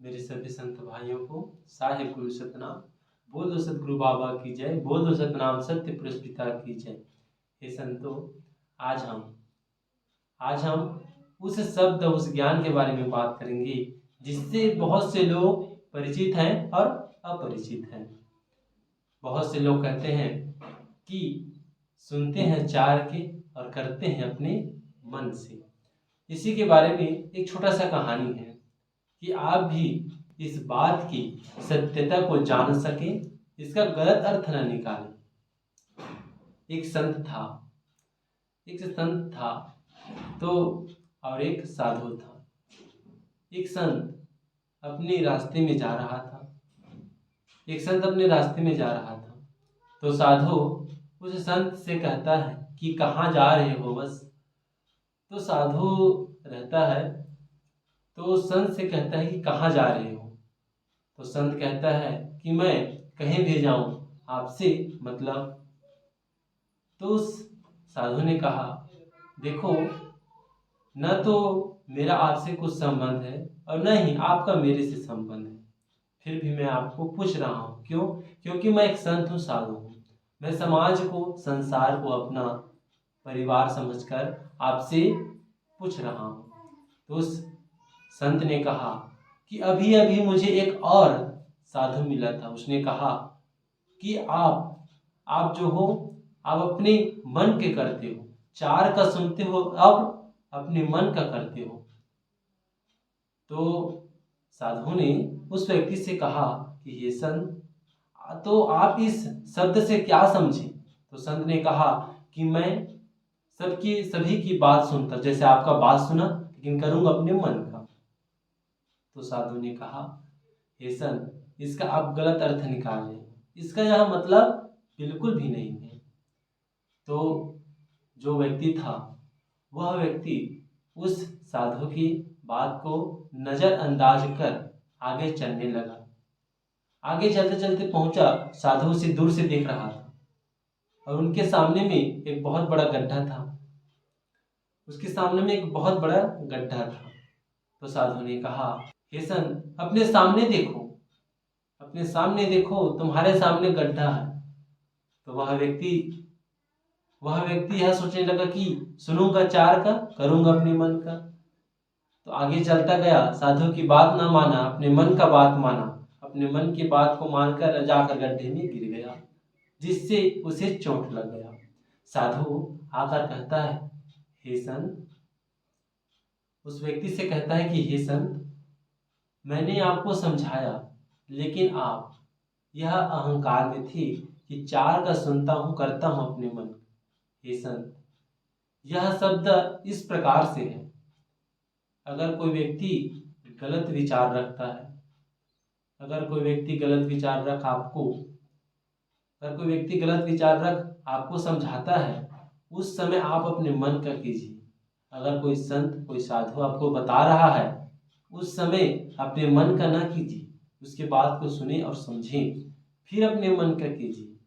मेरे सभी संत भाइयों को साहिब गुरु सतनाम। बोल दो सतगुरु बाबा की जय, बोल दो सतनाम सत्य पुरुष पिता की जय। हे संतों, आज हम उस शब्द उस ज्ञान के बारे में बात करेंगे जिससे बहुत से लोग परिचित हैं और अपरिचित हैं। बहुत से लोग कहते हैं कि सुनते हैं चार के और करते हैं अपने मन से। इसी के बारे में एक छोटा सा कहानी है कि आप भी इस बात की सत्यता को जान सकें, इसका गलत अर्थ न निकालें। एक संत था तो और एक साधु था। एक संत अपने रास्ते में जा रहा था तो साधु उस संत से कहता है कि कहाँ जा रहे हो बस। तो साधु रहता है तो संत से कहता है कि कहाँ जा रहे हो। तो संत कहता है कि मैं कहीं भी जाऊं, आपसे मतलब। तो उस साधु ने कहा, देखो, न तो मेरा आपसे कुछ संबंध है और न ही आपका मेरे से संबंध है, फिर भी मैं आपको पूछ रहा हूँ। क्यों? क्योंकि मैं एक संत हूँ, साधु हूँ। मैं समाज को, संसार को अपना परिवार समझकर आपसे पूछ रहा हूँ। तो उस संत ने कहा कि अभी अभी मुझे एक और साधु मिला था। उसने कहा कि आप जो हो, आप अपने मन के करते हो, चार का सुनते हो, अब अपने मन का करते हो। तो साधु ने उस व्यक्ति से कहा कि ये संत, तो आप इस शब्द से क्या समझे? तो संत ने कहा कि मैं सभी की बात सुनता, जैसे आपका बात सुना, लेकिन करूंगा अपने मन का। तो साधु ने कहा, हे संत, इसका आप गलत अर्थ निकाल रहे हैं, इसका यह मतलब बिल्कुल भी नहीं है। तो जो व्यक्ति था वह व्यक्ति उस साधु की बात को नजरअंदाज कर आगे चलने लगा। आगे चलते चलते पहुंचा, साधु उसे दूर से देख रहा था और उनके सामने में एक बहुत बड़ा गड्ढा था। तो साधु ने कहा, हे संत, अपने सामने देखो, तुम्हारे सामने गड्ढा है। तो वह व्यक्ति यह सोचने लगा कि सुनूंगा चार का, करूंगा अपने मन का। तो आगे चलता गया, साधु की बात ना माना, अपने मन का बात माना। अपने मन की बात को मानकर जाकर गड्ढे में गिर गया, जिससे उसे चोट लग गया। साधु आकर कहता है, हे संत, उस व्यक्ति से कहता है कि हे संत, मैंने आपको समझाया, लेकिन आप यह अहंकार में थे कि चार का सुनता हूं, करता हूं अपने मन। हे संत, यह शब्द इस प्रकार से है, अगर कोई व्यक्ति गलत विचार रखता है, अगर कोई व्यक्ति गलत विचार रख आपको समझाता है, उस समय आप अपने मन का कीजिए। अगर कोई संत, कोई साधु आपको बता रहा है, उस समय अपने मन का ना कीजिए, उसके बात को सुने और समझें, फिर अपने मन का कीजिए।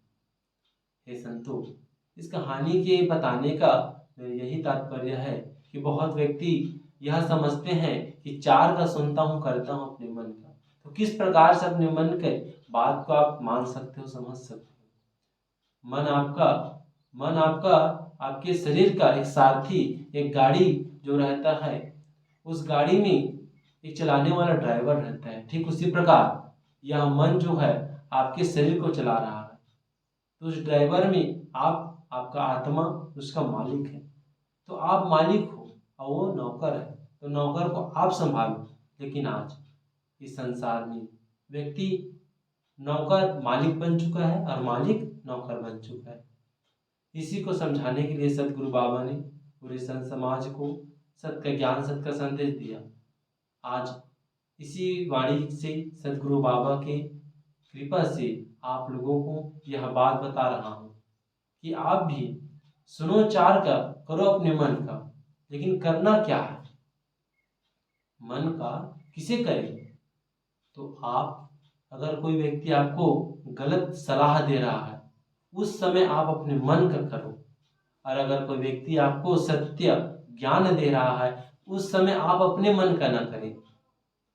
हे संतों, इस कहानी के बताने का यही तात्पर्य है कि बहुत व्यक्ति यह समझते हैं कि चार का सुनता हूँ, करता हूँ अपने मन का। तो किस प्रकार से अपने मन के बात को आप मान सकते हो, समझ सकते हो? मन आपका आपके शरीर का एक सारथी, एक गाड़ी जो रहता है, उस गाड़ी में एक चलाने वाला ड्राइवर रहता है। ठीक उसी प्रकार यह मन जो है आपके शरीर को चला रहा है। तो उस ड्राइवर में आपका आत्मा उसका मालिक है। तो आप मालिक हो और वो नौकर है, तो नौकर को आप संभालो। लेकिन आज इस संसार में व्यक्ति नौकर मालिक बन चुका है और मालिक नौकर बन चुका है। इसी को समझाने के लिए सतगुरु बाबा ने पूरे संत समाज को सत्य का ज्ञान, सत्य का संदेश दिया। आज इसी वाणी से, सतगुरु बाबा के कृपा से आप लोगों को यह बात बता रहा हूँ कि आप भी सुनो चार का, करो अपने मन का। लेकिन करना क्या है? मन का किसे करें? तो आप, अगर कोई व्यक्ति आपको गलत सलाह दे रहा है, उस समय आप अपने मन का करो। और अगर कोई व्यक्ति आपको सत्य ज्ञान दे रहा है, उस समय आप अपने मन का ना करें।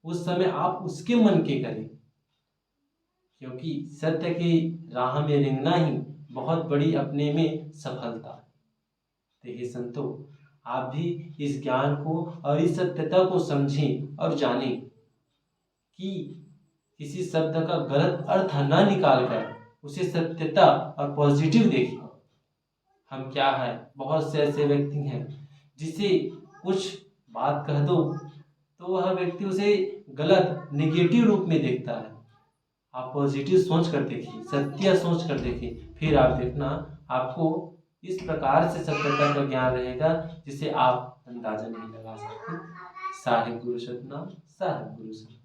उस समय आप उसके मन के करें, क्योंकि सत्य की राह में रेंगना ही बहुत बड़ी अपने में सफलता है। तो हे संतो, आप भी इस ज्ञान को और इस सत्यता को समझें और जानें कि किसी शब्द का गलत अर्थ न निकाल कर उसे सत्यता और पॉजिटिव देखिए। हम क्या है, बहुत से ऐसे व्यक्ति हैं जिसे कुछ बात कह दो तो वह व्यक्ति उसे गलत नेगेटिव रूप में देखता है। आप पॉजिटिव सोच कर देखिए, सत्य सोच कर देखिए, फिर आप देखना आपको इस प्रकार से सत्यता का ज्ञान रहेगा जिसे आप अंदाजा नहीं लगा सकते। साहिब गुरु सतनाम, साहिब गुरु सतनाम।